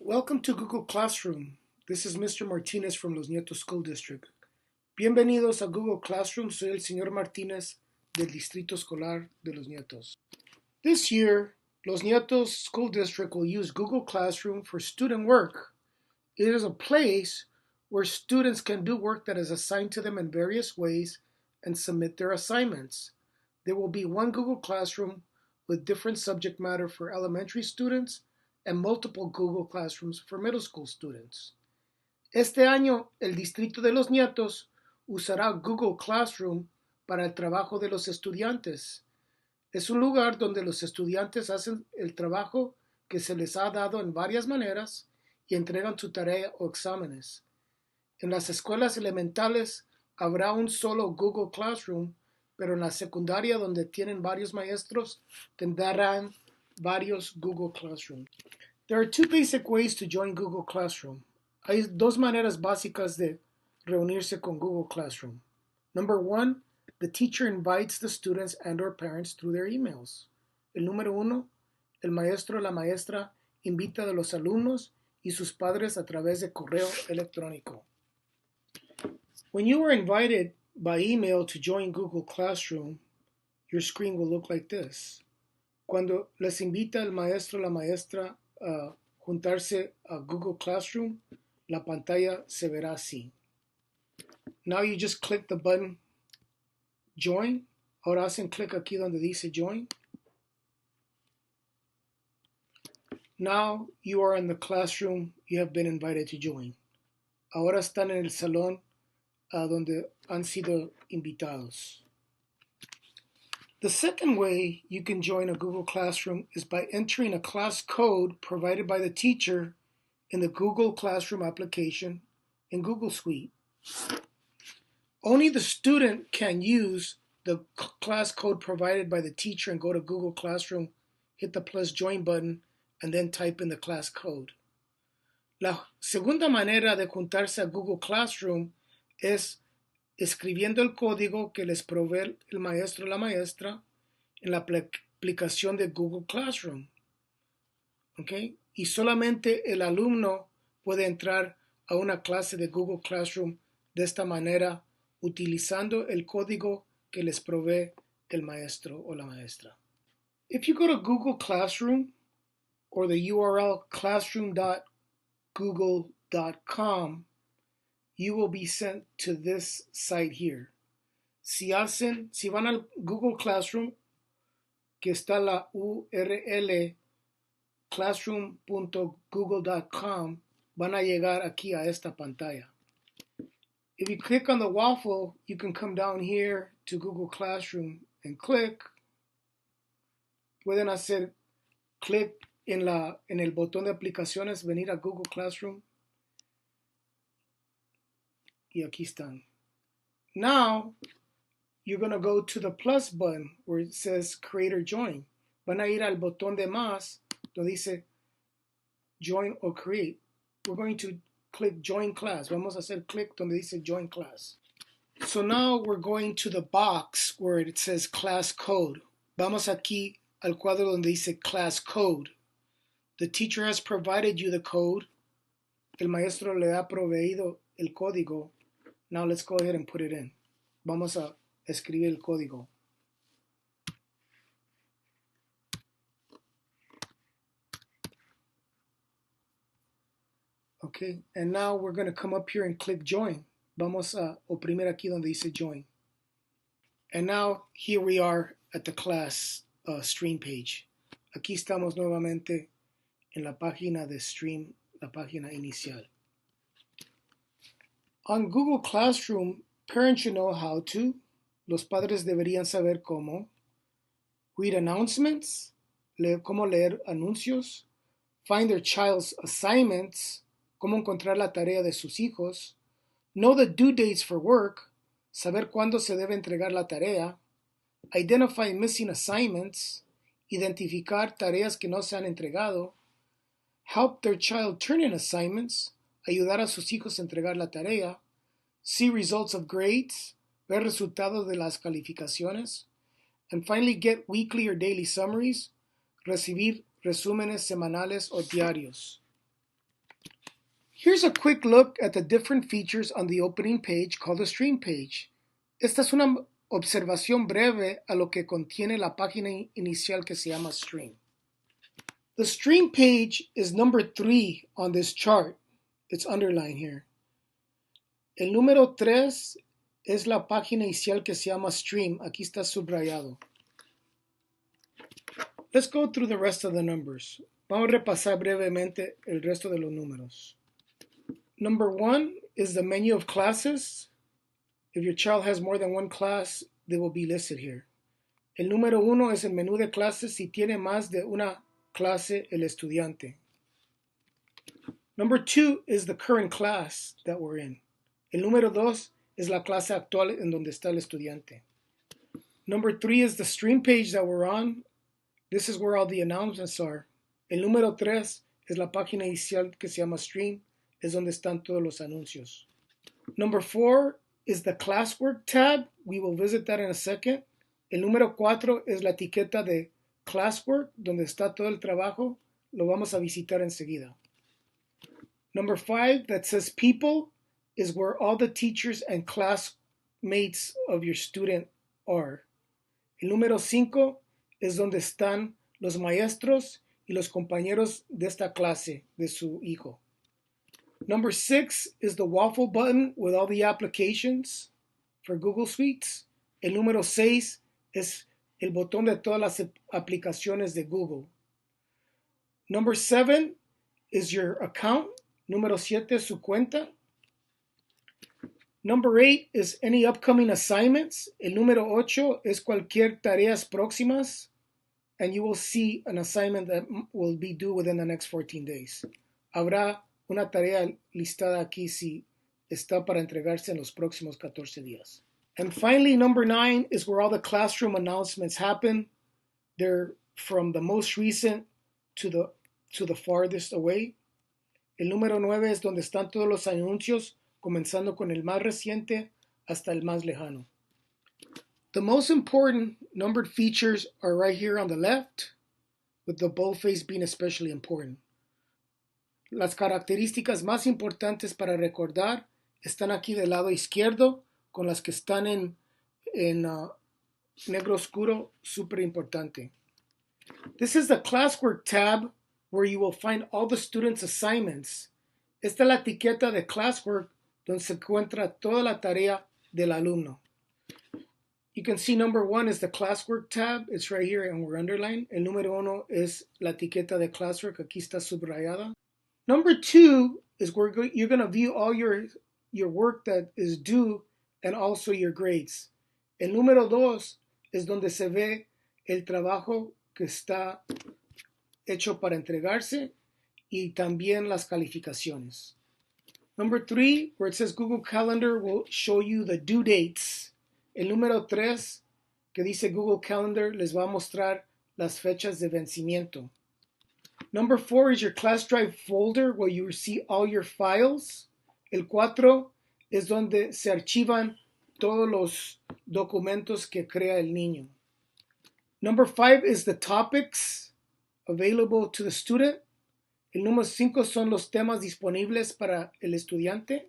Welcome to Google Classroom. This is Mr. Martinez from Los Nietos School District. Bienvenidos a Google Classroom. Soy el señor Martinez del Distrito Escolar de Los Nietos. This year, Los Nietos School District will use Google Classroom for student work. It is a place where students can do work that is assigned to them in various ways and submit their assignments. There will be one Google Classroom with different subject matter for elementary students and multiple Google Classrooms for middle school students. Este año, el Distrito de Los Nietos usará Google Classroom para el trabajo de los estudiantes. Es un lugar donde los estudiantes hacen el trabajo que se les ha dado en varias maneras y entregan su tarea o exámenes. En las escuelas elementales habrá un solo Google Classroom, pero en la secundaria, donde tienen varios maestros, tendrán varios Google Classrooms. There are two basic ways to join Google Classroom. Hay dos maneras básicas de reunirse con Google Classroom. Number one, the teacher invites the students and or parents through their emails. El número uno, el maestro o la maestra invita a los alumnos y sus padres a través de correo electrónico. When you are invited by email to join Google Classroom, your screen will look like this. Cuando les invita el maestro o la maestra a juntarse a Google Classroom, la pantalla se verá así. Now you just click the button Join. Ahora hacen clic aquí donde dice Join. Now you are in the classroom you have been invited to join. Ahora están en el salón donde han sido invitados. The second way you can join a Google Classroom is by entering a class code provided by the teacher in the Google Classroom application in Google Suite. Only the student can use the class code provided by the teacher and go to Google Classroom, hit the plus join button, and then type in the class code. La segunda manera de juntarse a Google Classroom es escribiendo el código que les provee el maestro o la maestra en la aplicación de Google Classroom. ¿Okay? Y solamente el alumno puede entrar a una clase de Google Classroom de esta manera, utilizando el código que les provee el maestro o la maestra. If you go to Google Classroom or the URL classroom.google.com, you will be sent to this site here. Si van al Google Classroom, que está la URL classroom.google.com, van a llegar aquí a esta pantalla. If you click on the waffle, you can come down here to Google Classroom and click. Pueden hacer clic en el botón de aplicaciones, venir a Google Classroom. Y aquí están. Now, you're going to go to the plus button where it says create or join. Van a ir al botón de más donde dice join or create. We're going to click join class. Vamos a hacer clic donde dice join class. So now we're going to the box where it says class code. Vamos aquí al cuadro donde dice class code. The teacher has provided you the code. El maestro le ha proveído el código. Now let's go ahead and put it in. Vamos a escribir el código. Okay, and now we're going to come up here and click join. Vamos a oprimir aquí donde dice join. And now here we are at the class stream page. Aquí estamos nuevamente en la página de stream, la página inicial. On Google Classroom, parents should know how to. Los padres deberían saber cómo. Read announcements, cómo leer anuncios. Find their child's assignments, cómo encontrar la tarea de sus hijos. Know the due dates for work, saber cuándo se debe entregar la tarea. Identify missing assignments, identificar tareas que no se han entregado. Help their child turn in assignments, ayudar a sus hijos a entregar la tarea. See results of grades, ver resultados de las calificaciones. And finally, get weekly or daily summaries, recibir resúmenes semanales o diarios. Here's a quick look at the different features on the opening page called the stream page. Esta es una observación breve a lo que contiene la página inicial que se llama stream. The stream page is number 3 on this chart. It's underlined here. El número 3 es la página inicial que se llama stream. Aquí está subrayado. Let's go through the rest of the numbers. Vamos a repasar brevemente el resto de los números. Number 1 is the menu of classes. If your child has more than one class, they will be listed here. El número 1 es el menú de clases si tiene más de una clase el estudiante. Number 2 is the current class that we're in. El número 2 es la clase actual en donde está el estudiante. Number 3 is the stream page that we're on. This is where all the announcements are. El número 3 es la página inicial que se llama stream. Es donde están todos los anuncios. Number 4 is the classwork tab. We will visit that in a second. El número 4 es la etiqueta de classwork, donde está todo el trabajo. Lo vamos a visitar enseguida. Number 5 that says people is where all the teachers and classmates of your student are. El número 5 es donde están los maestros y los compañeros de esta clase, de su hijo. Number 6 is the waffle button with all the applications for Google Suites. El número 6 es el botón de todas las aplicaciones de Google. Number 7 is your account. Número 7 es su cuenta. Number 8 is any upcoming assignments. El número 8 es cualquier tareas próximas. And you will see an assignment that will be due within the next 14 days. Habrá una tarea listada aquí si está para entregarse en los próximos 14 días. And finally, number 9 is where all the classroom announcements happen. They're from the most recent to the farthest away. El número 9 es donde están todos los anuncios, comenzando con el más reciente hasta el más lejano. The most important numbered features are right here on the left, with the boldface being especially important. Las características más importantes para recordar están aquí del lado izquierdo, con las que están en negro oscuro, súper importante. This is the classwork tab where you will find all the students' assignments. Esta es la etiqueta de classwork donde se encuentra toda la tarea del alumno. You can see number 1 is the classwork tab. It's right here and we're underlined. El número 1 es la etiqueta de classwork. Aquí está subrayada. Number 2 is where you're going to view all your work that is due and also your grades. El número 2 es donde se ve el trabajo que está hecho para entregarse y también las calificaciones. Number 3, where it says Google Calendar, will show you the due dates. El número 3, que dice Google Calendar, les va a mostrar las fechas de vencimiento. Number 4 is your class drive folder where you see all your files. El 4 es donde se archivan todos los documentos que crea el niño. Number 5 is the topics available to the student. El número 5 son los temas disponibles para el estudiante.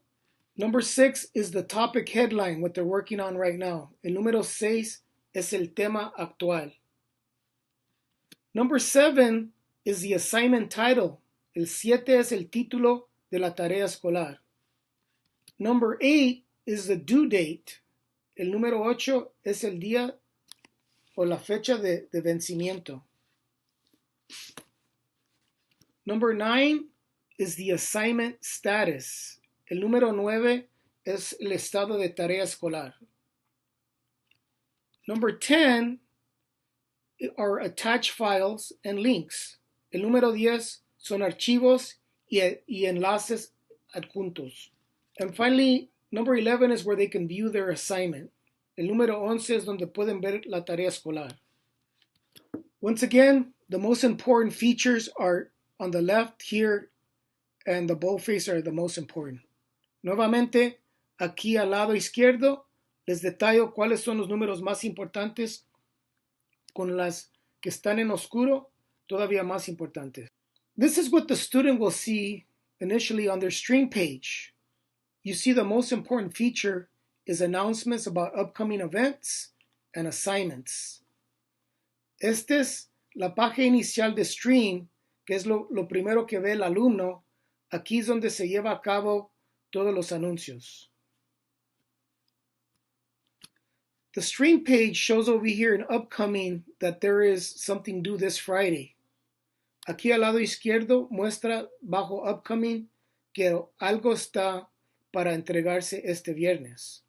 Number 6 is the topic headline, what they're working on right now. El número 6 es el tema actual. Number 7 is the assignment title. El 7 es el título de la tarea escolar. Number 8 is the due date. El número 8 es el día o la fecha de vencimiento. Number 9 is the assignment status. El número 9 es el estado de tarea escolar. Number 10 are attached files and links. El número 10 son archivos y enlaces adjuntos. And finally, number 11 is where they can view their assignment. El número 11 es donde pueden ver la tarea escolar. Once again, the most important features are on the left here, and the boldface are the most important. Nuevamente, aquí al lado izquierdo, les detallo cuáles son los números más importantes, con las que están en oscuro, todavía más importantes. This is what the student will see initially on their stream page. You see the most important feature is announcements about upcoming events and assignments. Esta es la página inicial de stream, que es lo primero que ve el alumno. Aquí es donde se lleva a cabo todos los anuncios. The stream page shows over here in upcoming that there is something due this Friday. Aquí al lado izquierdo muestra bajo upcoming que algo está para entregarse este viernes.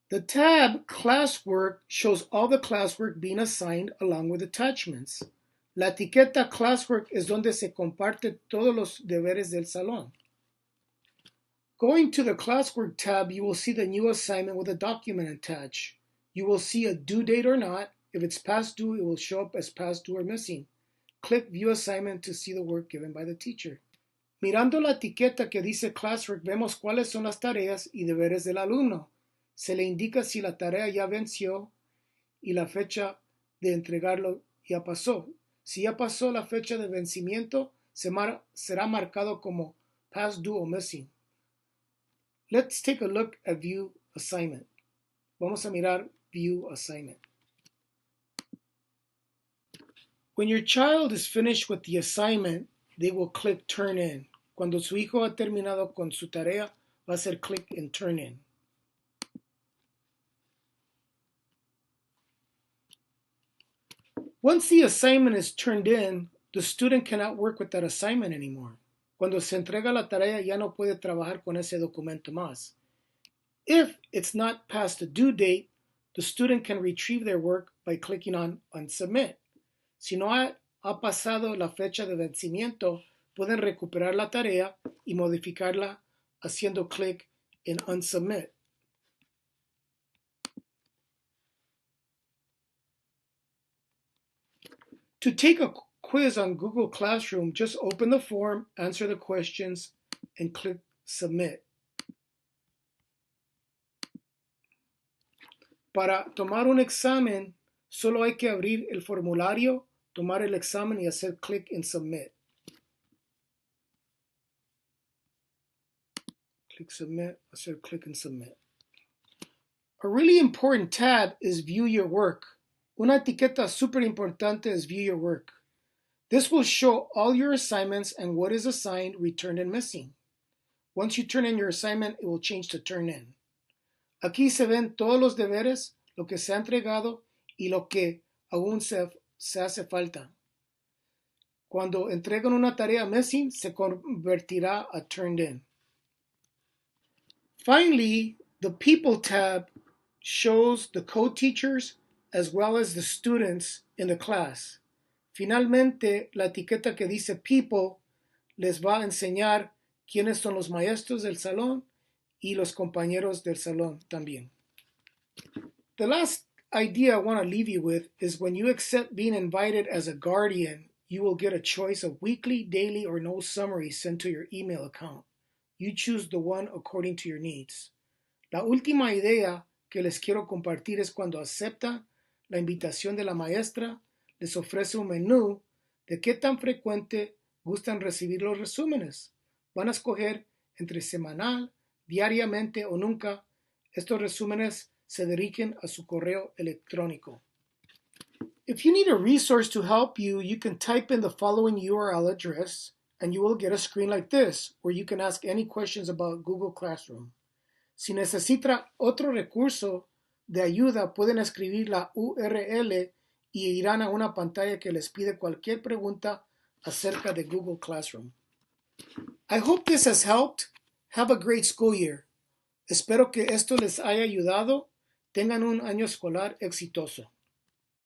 The tab classwork shows all the classwork being assigned along with attachments. La etiqueta classwork es donde se comparte todos los deberes del salón. Going to the classwork tab, you will see the new assignment with a document attached. You will see a due date or not. If it's past due, it will show up as past due or missing. Click View Assignment to see the work given by the teacher. Mirando la etiqueta que dice classwork, vemos cuáles son las tareas y deberes del alumno. Se le indica si la tarea ya venció y la fecha de entregarlo ya pasó. Si ya pasó la fecha de vencimiento, será marcado como past due o missing. Let's take a look at View Assignment. Vamos a mirar View Assignment. When your child is finished with the assignment, they will click Turn In. Cuando su hijo ha terminado con su tarea, va a hacer click en Turn In. Once the assignment is turned in, the student cannot work with that assignment anymore. Cuando se entrega la tarea, ya no puede trabajar con ese documento más. If it's not past the due date, the student can retrieve their work by clicking on Unsubmit. Si no ha pasado la fecha de vencimiento, pueden recuperar la tarea y modificarla haciendo clic en Unsubmit. To take a quiz on Google Classroom, just open the form, answer the questions, and click Submit. Para tomar un examen, solo hay que abrir el formulario, tomar el examen y hacer clic en Submit. Click Submit, hacer clic en Submit. A really important tab is View Your Work. Una etiqueta super importante es View Your Work. This will show all your assignments and what is assigned, returned, and missing. Once you turn in your assignment, it will change to Turn In. Aquí se ven todos los deberes, lo que se ha entregado y lo que aún se hace falta. Cuando entregan una tarea missing, se convertirá a Turned In. Finally, the People tab shows the co-teachers as well as the students in the class. Finalmente, la etiqueta que dice People les va a enseñar quiénes son los maestros del salón y los compañeros del salón también. The last idea I want to leave you with is when you accept being invited as a guardian, you will get a choice of weekly, daily, or no summary sent to your email account. You choose the one according to your needs. La última idea que les quiero compartir es cuando acepta la invitación de la maestra, les ofrece un menú de qué tan frecuente gustan recibir los resúmenes. Van a escoger entre semanal, diariamente o nunca. Estos resúmenes se dirigen a su correo electrónico. If you need a resource to help you, you can type in the following URL address and you will get a screen like this where you can ask any questions about Google Classroom. Si necesita otro recurso de ayuda, pueden escribir la URL y irán a una pantalla que les pide cualquier pregunta acerca de Google Classroom. I hope this has helped. Have a great school year. Espero que esto les haya ayudado. Tengan un año escolar exitoso.